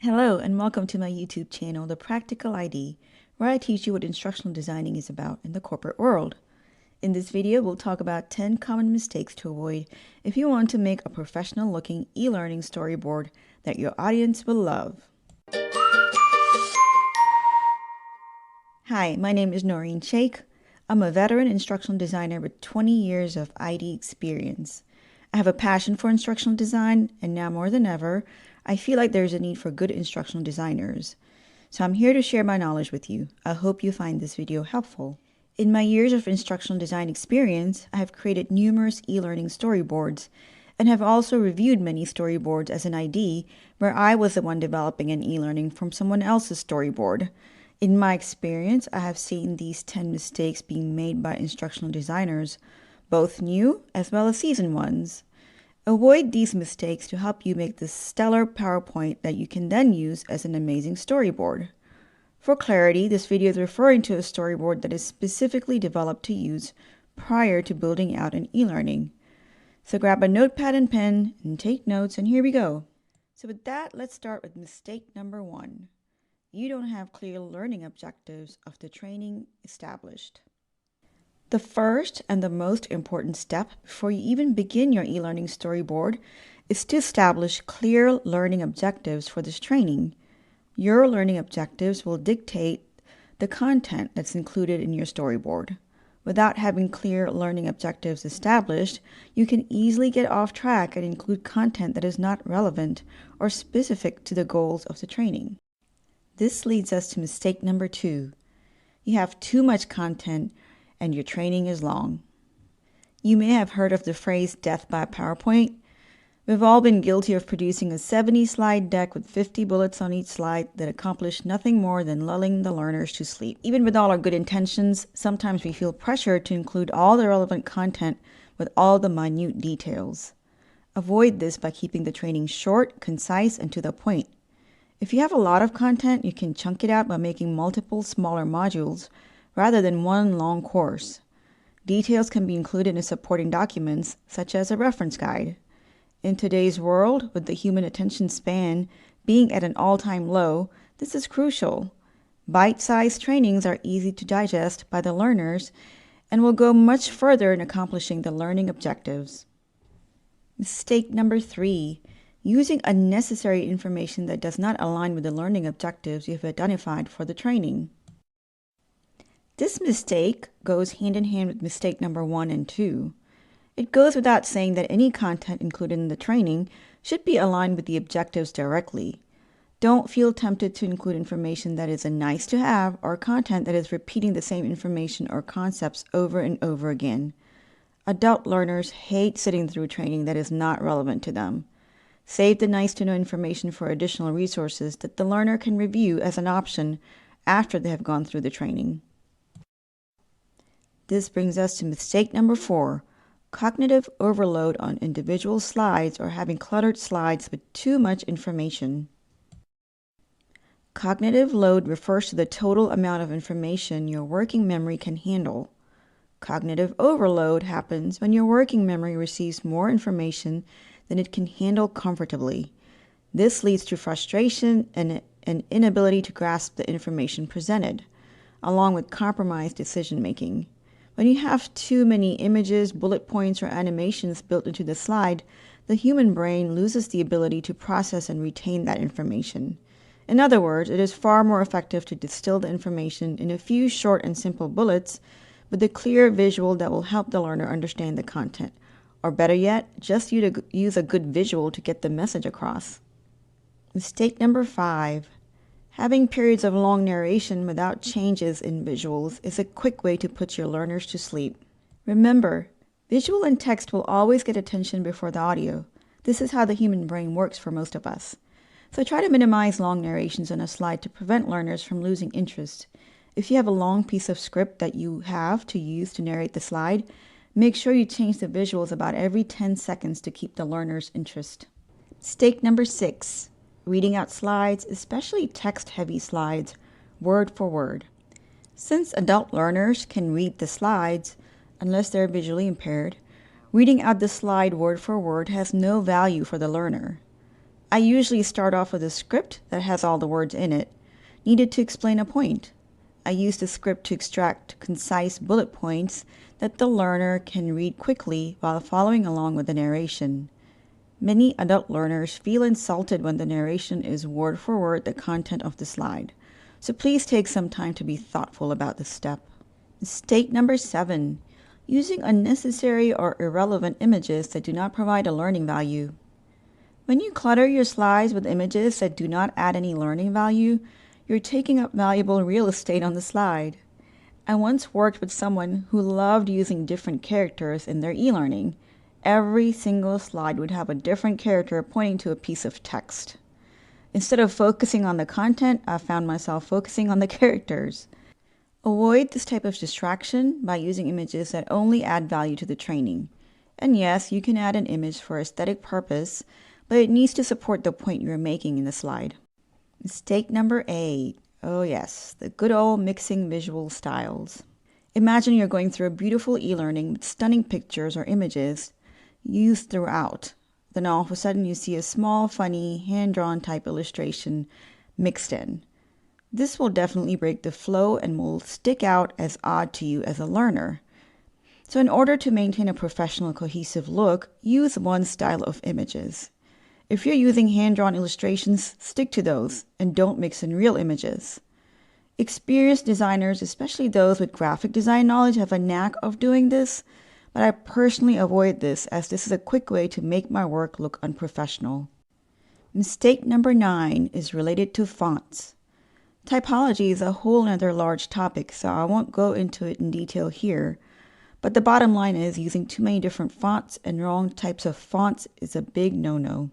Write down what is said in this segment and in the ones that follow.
Hello and welcome to my YouTube channel, The Practical ID, where I teach you what instructional designing is about in the corporate world. In this video, we'll talk about 10 common mistakes to avoid if you want to make a professional looking e-learning storyboard that your audience will love. Hi, my name is Noreen Sheikh. I'm a veteran instructional designer with 20 years of ID experience. I have a passion for instructional design, and now more than ever, I feel like there's a need for good instructional designers. So I'm here to share my knowledge with you. I hope you find this video helpful. In my years of instructional design experience, I have created numerous e-learning storyboards and have also reviewed many storyboards as an ID where I was the one developing an e-learning from someone else's storyboard. In my experience, I have seen these 10 mistakes being made by instructional designers, both new as well as seasoned ones. Avoid these mistakes to help you make this stellar PowerPoint that you can then use as an amazing storyboard. For clarity, this video is referring to a storyboard that is specifically developed to use prior to building out an e-learning. So grab a notepad and pen and take notes, and here we go. So with that, let's start with mistake number 1. You don't have clear learning objectives of the training established. The first and the most important step before you even begin your e-learning storyboard is to establish clear learning objectives for this training. Your learning objectives will dictate the content that's included in your storyboard. Without having clear learning objectives established, you can easily get off track and include content that is not relevant or specific to the goals of the training. This leads us to mistake number 2. You have too much content and your training is long. You may have heard of the phrase death by PowerPoint. We've all been guilty of producing a 70-slide deck with 50 bullets on each slide that accomplish nothing more than lulling the learners to sleep. Even with all our good intentions, sometimes we feel pressure to include all the relevant content with all the minute details. Avoid this by keeping the training short, concise, and to the point. If you have a lot of content, you can chunk it out by making multiple smaller modules rather than one long course. Details can be included in supporting documents, such as a reference guide. In today's world, with the human attention span being at an all-time low, this is crucial. Bite-sized trainings are easy to digest by the learners and will go much further in accomplishing the learning objectives. Mistake number 3. Using unnecessary information that does not align with the learning objectives you have identified for the training. This mistake goes hand in hand with mistake number 1 and 2. It goes without saying that any content included in the training should be aligned with the objectives directly. Don't feel tempted to include information that is a nice to have or content that is repeating the same information or concepts over and over again. Adult learners hate sitting through training that is not relevant to them. Save the nice to know information for additional resources that the learner can review as an option after they have gone through the training. This brings us to mistake number 4, cognitive overload on individual slides or having cluttered slides with too much information. Cognitive load refers to the total amount of information your working memory can handle. Cognitive overload happens when your working memory receives more information than it can handle comfortably. This leads to frustration and an inability to grasp the information presented, along with compromised decision-making. When you have too many images, bullet points, or animations built into the slide, the human brain loses the ability to process and retain that information. In other words, it is far more effective to distill the information in a few short and simple bullets with a clear visual that will help the learner understand the content. Or better yet, just use a good visual to get the message across. Mistake number 5. Having periods of long narration without changes in visuals is a quick way to put your learners to sleep. Remember, visual and text will always get attention before the audio. This is how the human brain works for most of us. So try to minimize long narrations on a slide to prevent learners from losing interest. If you have a long piece of script that you have to use to narrate the slide, make sure you change the visuals about every 10 seconds to keep the learner's interest. Mistake number 6. Reading out slides, especially text-heavy slides, word for word. Since adult learners can read the slides, unless they're visually impaired, reading out the slide word for word has no value for the learner. I usually start off with a script that has all the words in it, needed to explain a point. I use the script to extract concise bullet points that the learner can read quickly while following along with the narration. Many adult learners feel insulted when the narration is word for word the content of the slide, so please take some time to be thoughtful about this step. Mistake number 7. Using unnecessary or irrelevant images that do not provide a learning value. When you clutter your slides with images that do not add any learning value, you're taking up valuable real estate on the slide. I once worked with someone who loved using different characters in their e-learning. Every single slide would have a different character pointing to a piece of text. Instead of focusing on the content, I found myself focusing on the characters. Avoid this type of distraction by using images that only add value to the training. And yes, you can add an image for aesthetic purpose, but it needs to support the point you're making in the slide. Mistake number 8. Oh yes, the good old mixing visual styles. Imagine you're going through a beautiful e-learning with stunning pictures or images used throughout. Then all of a sudden you see a small, funny, hand-drawn type illustration mixed in. This will definitely break the flow and will stick out as odd to you as a learner. So in order to maintain a professional, cohesive look, use one style of images. If you're using hand-drawn illustrations, stick to those and don't mix in real images. Experienced designers, especially those with graphic design knowledge, have a knack of doing this, but I personally avoid this as this is a quick way to make my work look unprofessional. Mistake number 9 is related to fonts. Typology is a whole other large topic, so I won't go into it in detail here, but the bottom line is using too many different fonts and wrong types of fonts is a big no-no.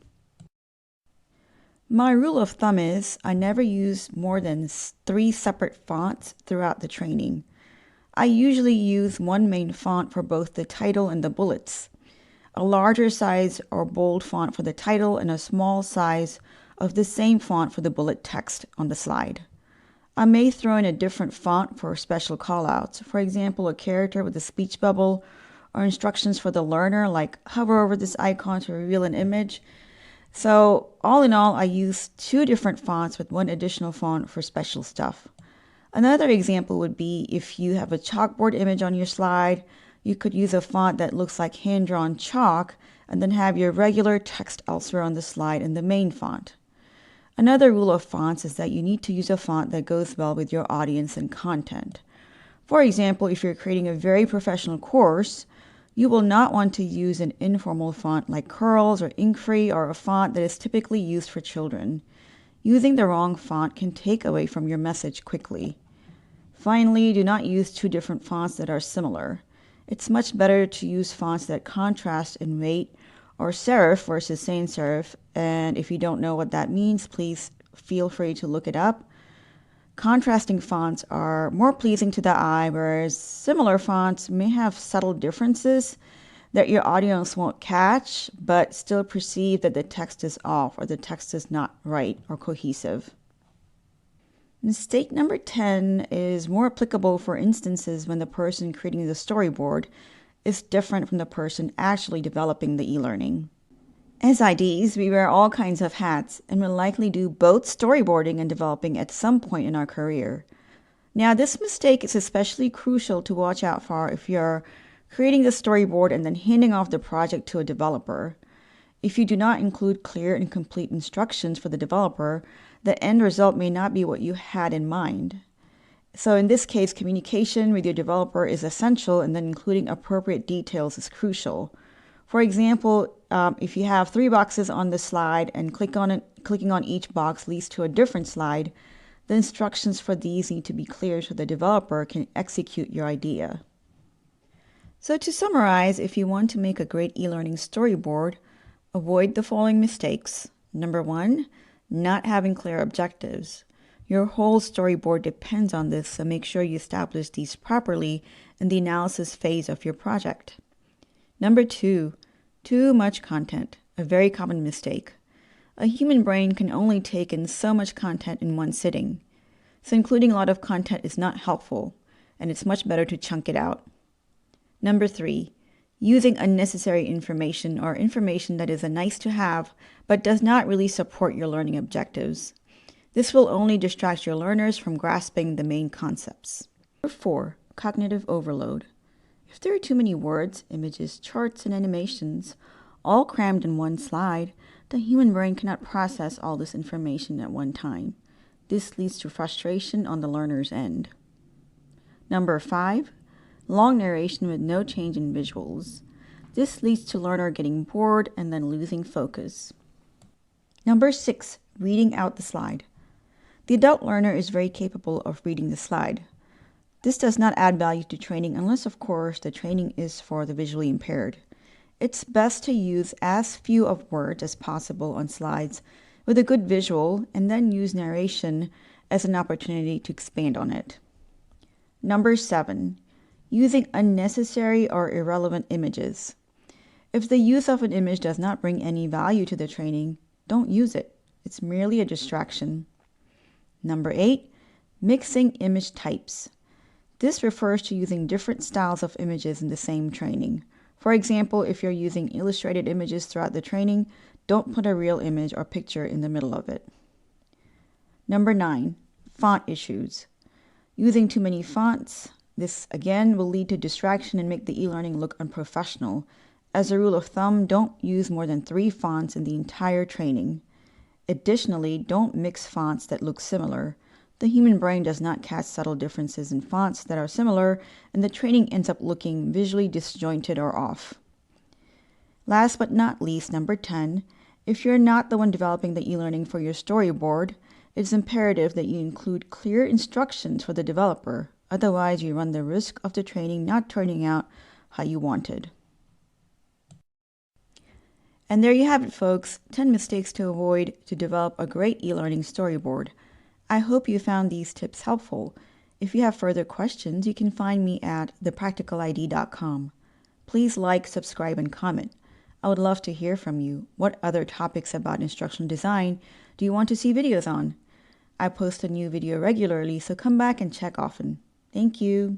My rule of thumb is I never use more than 3 separate fonts throughout the training. I usually use one main font for both the title and the bullets, a larger size or bold font for the title and a small size of the same font for the bullet text on the slide. I may throw in a different font for special callouts, for example, a character with a speech bubble, or instructions for the learner like hover over this icon to reveal an image. So all in all, I use 2 different fonts with 1 additional font for special stuff. Another example would be if you have a chalkboard image on your slide, you could use a font that looks like hand-drawn chalk and then have your regular text elsewhere on the slide in the main font. Another rule of fonts is that you need to use a font that goes well with your audience and content. For example, if you're creating a very professional course, you will not want to use an informal font like Curls or Inkfree or a font that is typically used for children. Using the wrong font can take away from your message quickly. Finally, do not use 2 different fonts that are similar. It's much better to use fonts that contrast in weight or serif versus sans serif, and if you don't know what that means, please feel free to look it up. Contrasting fonts are more pleasing to the eye, whereas similar fonts may have subtle differences that your audience won't catch, but still perceive that the text is off or the text is not right or cohesive. Mistake number 10 is more applicable for instances when the person creating the storyboard is different from the person actually developing the e-learning. As IDs, we wear all kinds of hats and will likely do both storyboarding and developing at some point in our career. Now, this mistake is especially crucial to watch out for if you're creating the storyboard and then handing off the project to a developer. If you do not include clear and complete instructions for the developer, the end result may not be what you had in mind. So in this case, communication with your developer is essential, and then including appropriate details is crucial. For example, if you have 3 boxes on the slide and clicking on each box leads to a different slide, the instructions for these need to be clear so the developer can execute your idea. So to summarize, if you want to make a great e-learning storyboard, avoid the following mistakes. Number 1, not having clear objectives. Your whole storyboard depends on this, so make sure you establish these properly in the analysis phase of your project. Number 2, too much content, a very common mistake. A human brain can only take in so much content in one sitting, so including a lot of content is not helpful, and it's much better to chunk it out. Number 3, Using unnecessary information or information that is a nice to have but does not really support your learning objectives. This will only distract your learners from grasping the main concepts. Number 4, cognitive overload. If there are too many words, images, charts, and animations, all crammed in one slide, the human brain cannot process all this information at one time. This leads to frustration on the learner's end. Number 5, long narration with no change in visuals. This leads to learner getting bored and then losing focus. Number 6, reading out the slide. The adult learner is very capable of reading the slide. This does not add value to training unless, of course, the training is for the visually impaired. It's best to use as few of words as possible on slides with a good visual and then use narration as an opportunity to expand on it. Number 7, using unnecessary or irrelevant images. If the use of an image does not bring any value to the training, don't use it. It's merely a distraction. Number 8, mixing image types. This refers to using different styles of images in the same training. For example, if you're using illustrated images throughout the training, don't put a real image or picture in the middle of it. Number 9, font issues. Using too many fonts. This again will lead to distraction and make the e-learning look unprofessional. As a rule of thumb, don't use more than 3 fonts in the entire training. Additionally, don't mix fonts that look similar. The human brain does not catch subtle differences in fonts that are similar, and the training ends up looking visually disjointed or off. Last but not least, number 10, if you're not the one developing the e-learning for your storyboard, it's imperative that you include clear instructions for the developer. Otherwise, you run the risk of the training not turning out how you wanted. And there you have it, folks, 10 mistakes to avoid to develop a great e-learning storyboard. I hope you found these tips helpful. If you have further questions, you can find me at thepracticalid.com. Please like, subscribe, and comment. I would love to hear from you. What other topics about instructional design do you want to see videos on? I post a new video regularly, so come back and check often. Thank you.